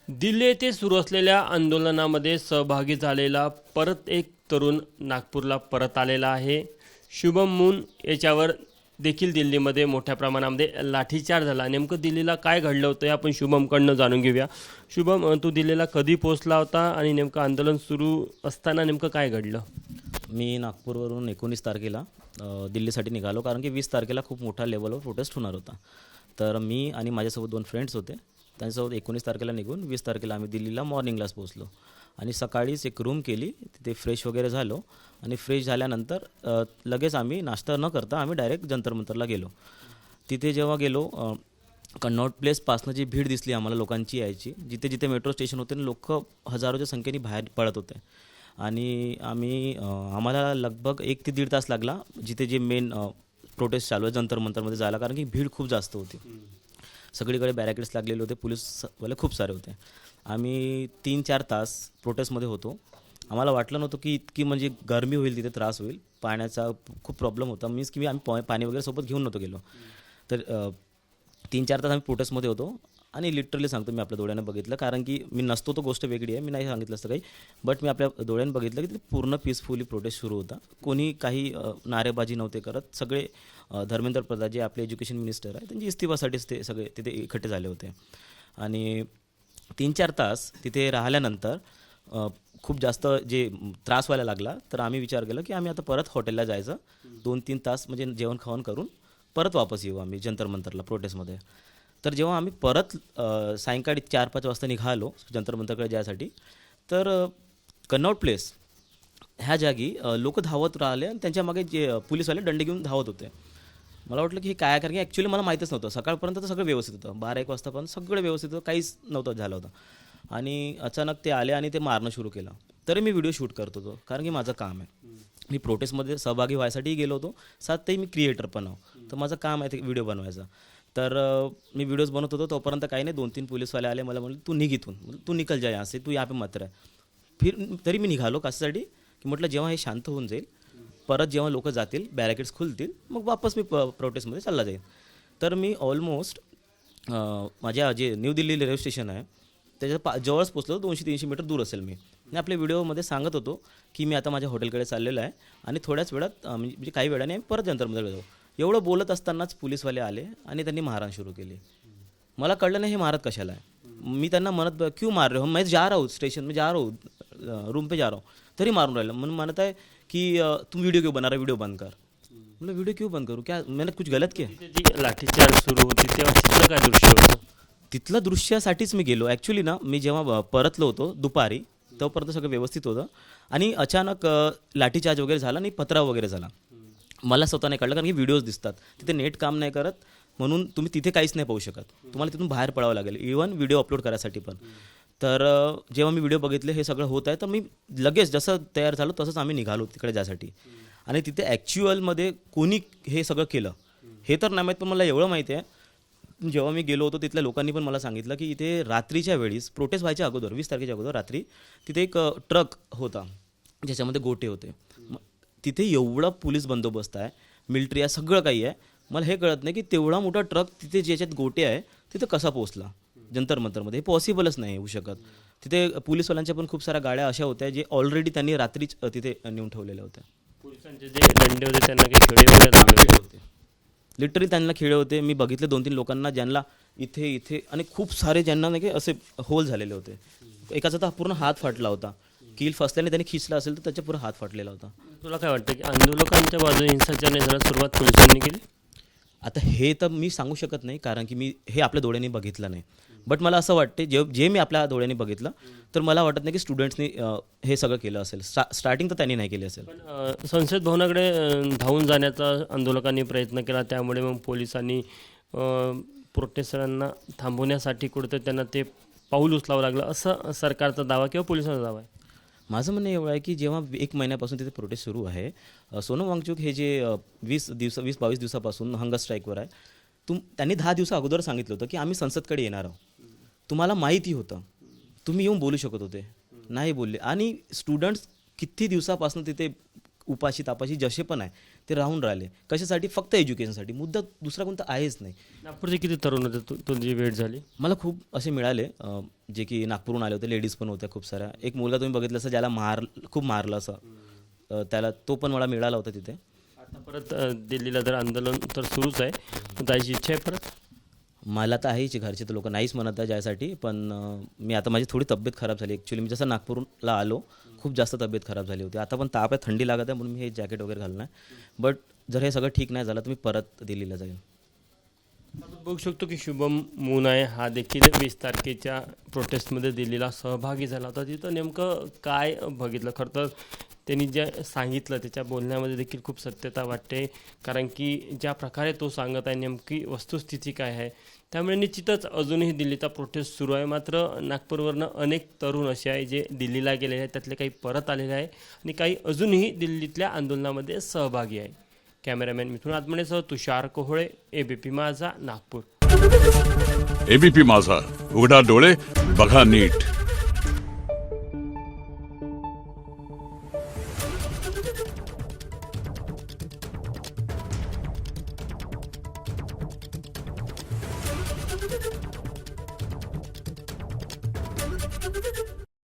दिल्ली येथे सुरू असलेल्या आंदोलनामध्ये सहभागी झालेला परत एक तरुण नागपूरला परत आलेला आहे. शुभम मून याच्यावर देखील दिल्लीमध्ये मोठ्या प्रमाणामध्ये लाठीचार्ज झाला. नेमकं दिल्लीला काय घडलं होतं हे आपण शुभमकडनं जाणून घेऊया. शुभम, तू दिल्लीला कधी पोहोचला होता आणि नेमकं आंदोलन सुरू असताना नेमकं काय घडलं? मी नागपूरवरून 19 तारखेला दिल्लीसाठी निघालो, कारण की 20 तारखेला खूप मोठ्या लेवलवर प्रोटेस्ट होणार होता. तर मी आणि माझ्यासोबत 2 फ्रेंड्स होते. त्यांच्यासोबत 19 तारखेला निघून 20 तारखेला आम्ही दिल्लीला मॉर्निंगलाच पोहोचलो आणि सकाळीच एक रूम केली. तिथे फ्रेश वगैरे झालो आणि फ्रेश झाल्यानंतर लगेच आम्ही नाश्ता न करता आम्ही डायरेक्ट जंतर मंतरला गेलो. तिथे जेव्हा गेलो, कन्नॉट प्लेसपासनं जी भीड दिसली आम्हाला लोकांची यायची, जिथे जिथे मेट्रो स्टेशन होते लोक हजारोच्या संख्येने बाहेर पडत होते आणि आम्हाला लगभग 1 ते 1.5 तास लागला जिथे जे मेन प्रोटेस्ट चालू आहे जंतर मंतरमध्ये जायला, कारण की भीड खूप जास्त होती. सगळीकडे बॅरिकेड्स लागलेले होते, पोलीसवाले खूप सारे होते. आम्ही 3-4 तास प्रोटेस्टमध्ये होतो. आम्हाला वाटलं नव्हतं की इतकी म्हणजे गरमी होईल, तिथे त्रास होईल, पाण्याचा खूप प्रॉब्लेम होता. मीन्स की आम्ही पाणी वगैरे सोबत घेऊन नव्हतो गेलो. तर 3-4 तास आम्ही प्रोटेस्टमध्ये होतो आणि लिटरली सांगतो, मी आपल्या डोळ्यानं बघितलं, कारण की मी नसतो तो गोष्ट वेगळी आहे, मी नाही सांगितलं असतं काही, बट मी आपल्या डोळ्यानं बघितलं की ते पूर्ण पीसफुली प्रोटेस्ट सुरू होता. कोणी काही नारेबाजी नव्हते करत. सगळे धर्मेंद्र प्रधान जे आपले एज्युकेशन मिनिस्टर आहे त्यांची इस्तिफासाठीच ते सगळे तिथे इकट्ठे झाले होते. आणि 3-4 तास तिथे राहिल्यानंतर खूप जास्त जे त्रास व्हायला लागला, तर आम्ही विचार केला की आम्ही आता परत हॉटेलला जायचं, 2-3 तास म्हणजे जेवण खावण करून परत वापस येऊ आम्ही जंतर मंतरला प्रोटेस्टमध्ये. तर जेव्हा आम्ही परत सायंकाळी 4-5 वाजता निघालो जंतर मंतरकडे जायसाठी, तर कन्नॉट प्लेस ह्या जागी लोक धावत राहिले आणि त्यांच्या मागे जे पोलीसवाले दंडे घेऊन धावत होते. मला वाटलं की हे काय, कारण की ॲक्च्युली मला माहीतच नव्हतं. सकाळपर्यंत तर सगळं व्यवस्थित होतं, 12-1 वाजतापर्यंत सगळं व्यवस्थित होतं, काहीच नव्हतं झालं होतं. आणि अचानक ते आले आणि ते मारणं सुरू केलं. तरी मी व्हिडिओ शूट करत होतो, कारण की माझं काम आहे. मी प्रोटेस्टमध्ये सहभागी व्हायसाठीही गेलो होतो, साथही मी क्रिएटर पण आहो, तर माझं काम आहे ते व्हिडिओ बनवायचं. तर मी व्हिडिओज बनवत होतो, तोपर्यंत काही नाही, 2-3 पोलीसवाले आले. मला म्हणले, तू निघ इथून, तू निकल जा यहाँ से, तू यहाँ पे मत रह. तरी मी निघालो कशासाठी, की म्हटलं जेव्हा हे शांत होऊन जाईल, परत जेव्हा लोक जातील, बॅरिकेड्स खुलतील, मग वापस मी प्रोटेस्टमध्ये चालला जाईल. तर मी ऑलमोस्ट माझ्या जे न्यू दिल्ली रेल्वे स्टेशन आहे त्याच्या जवळच पोचलो, 200-300 मीटर दूर असेल मी. आणि आपल्या व्हिडिओमध्ये सांगत होतो की मी आता माझ्या हॉटेलकडे चाललेलो आहे आणि थोड्याच वेळात म्हणजे काही वेळाने आम्ही परत जंतरमध्ये जाऊ. एवढं बोलत असतानाच पोलीसवाले आले आणि त्यांनी मारहाण सुरू केली. मला कळलं नाही हे मारत कशाला आहे. मी त्यांना म्हणत, क्यों मार रहे हो, मैं जा रहा हूँ स्टेशन में, जा रहा हूँ रूम पे जा रहा हूँ, तरी मारून राहिलं. म्हणून म्हणत आहे की तुम वीडियो क्यों बना रहा, वीडियो बंद कर. मतलब वीडियो क्यों बंद करूँ, क्या मैंने कुछ गलत किया? तिथे जी लाठीचार्ज सुरू होती तेव्हा तिथलं काय दृश्य होतं? तिथलं दृश्यासाठीच मी गेलो. ॲक्च्युली ना, मी जेव्हा परतलो होतो दुपारी, तोपर्यंत सगळं व्यवस्थित होतं आणि अचानक लाठीचार्ज वगैरे झाला आणि पथराव वगैरे झाला. मला स्वतः नाही कळलं, कारण की व्हिडिओज दिसतात तिथे, नेट काम नाही करत, म्हणून तुम्ही तिथे काहीच नाही पाहू शकत, तुम्हाला तिथून बाहेर पडावं लागेल, इवन व्हिडिओ अपलोड करायसाठी पण. तर जेव्हा मी व्हिडिओ बघितले हे सगळं होत आहे, तर मी लगेच जसं तयार झालो तसंच आम्ही निघालो तिकडे जायसाठी. आणि तिथे ॲक्च्युअलमध्ये कोणी हे सगळं केलं हे तर नाही माहीत, पण मला एवढं माहिती आहे, जेव्हा मी गेलो होतो तिथल्या लोकांनी पण मला सांगितलं की इथे रात्रीच्या वेळीस प्रोटेस्ट व्हायच्या अगोदर 20 तारखेच्या अगोदर रात्री तिथे एक ट्रक होता ज्याच्यामध्ये गोटे होते. तिथे एवढा पोलीस बंदोबस्त आहे, मिलिटरी आहे, सगळं काही आहे. मला हे कळत नाही की तेवढा मोठा ट्रक तिथे ज्याच्यात गोटे आहे तिथे कसा पोहोचला जंतर मंतरमध्ये. हे पॉसिबलच नाही होऊ शकत. तिथे पोलीसवाल्यांच्या पण खूप साऱ्या गाड्या अशा होत्या जे ऑलरेडी त्यांनी रात्रीच तिथे नेऊन ठेवलेल्या होत्या. पोलिसांचे जे दंडे होते त्यांना काही खडे वगैरे लागले होते? लिटरली त्यांना खिळे होते. मी बघितले 2-3 लोकांना ज्यांना इथे आणि खूप सारे ज्यांना नाही की असे होल झालेले होते. एकाचा तर पूर्ण हात फाटला होता, कील फसल्याने त्यांनी खिचला असेल तर त्याच्या पूर्ण हात फाटलेला होता. तुला काय वाटतं की आंदोलकांच्या बाजूने हिंसाचार जरा सुरुवात पोलिसांनी केली? आता हे तर मी सांगू शकत नाही, कारण की मी हे आपल्या डोळ्यांनी बघितलं नाही. बट मला असं वाटते जे मी आपल्या डोळ्यांनी बघितलं, तर मला वाटत नाही की स्टुडंट्सनी हे सगळं केलं असेल. स्टार्टिंग तर त्यांनी नाही केली असेल. पण संसद भवनाकडे धावून जाण्याचा आंदोलकांनी प्रयत्न केला, त्यामुळे मग पोलिसांनी प्रोटेस्टरांना थांबवण्यासाठी कुठेतरी त्यांना ते पाऊल उचलावं लागलं, असं सरकारचा दावा किंवा पोलिसांचा दावा आहे. माझं म्हणणं एवढं आहे की जेव्हा 1 महिन्यापासून तिथे प्रोटेस्ट सुरू आहे, सोनम वांगचूक हे जे 20-22 दिवसापासून हंगर स्ट्राईकवर आहे, त्यांनी 10 दिवसा अगोदर सांगितलं होतं की आम्ही संसदकडे येणार आहोत. तुम्हाला माहिती होतं, तुम्ही येऊन बोलू शकत होते, नाही बोलले. आणि स्टुडंट्स किती दिवसापासून तिथे उपाशी तापाशी जसे पण आहे ते राहून राहिले. कशासाठी? फक्त एज्युकेशनसाठी. मुद्दा दुसरा कोणता आहेच नाही. नागपूरचे किती तरुण होते तुझी भेट झाली? मला खूप असे मिळाले जे की नागपूरहून आले होते. लेडीज पण होत्या खूप साऱ्या. एक मुलगा तुम्ही बघितलं असं ज्याला खूप मारलं असं, त्याला तो पण मला मिळाला होता तिथे. आता परत दिल्लीला जर आंदोलन तर सुरूच आहे, जायची इच्छा आहे परत? मला तर आहेच, घरचे तर लोक नाहीच म्हणत आहे जायसाठी. पण मी आता माझी थोडी तब्येत खराब झाली. ॲक्च्युली मी जसं नागपूरला आलो खूप जास्त तब्येत खराब झाली होती. आता पण ताप आहे, थंडी लागत आहे, म्हणून मी हे जॅकेट वगैरे घालणं आहे. बट जर हे सगळं ठीक नाही झालं तर मी परत दिल्लीला जाईल. आपण बघू शकतो की शुभम मून आहे, हा देखील 20 तारखेच्या प्रोटेस्टमध्ये दिल्लीला सहभागी झाला होता. तिथं नेमकं काय बघितलं? खरं तर त्यांनी जे सांगितलं त्याच्या बोलण्यामध्ये देखील खूप सत्यता वाटते, कारण की ज्या प्रकारे तो सांगत आहे नेमकी वस्तुस्थिती काय आहे. त्यामुळे निश्चितच अजूनही दिल्लीचा प्रोटेस्ट सुरू आहे. मात्र नागपूरवरनं अनेक तरुण असे आहे जे दिल्लीला गेलेले आहेत, त्यातले काही परत आलेले आहे आणि काही अजूनही दिल्लीतल्या आंदोलनामध्ये सहभागी आहे. कॅमेरामॅन मिथुन आत्मनेसह तुषार कोहळे, ABP माझा, नागपूर. ABP माझा, उघडा डोळे बघा नीट.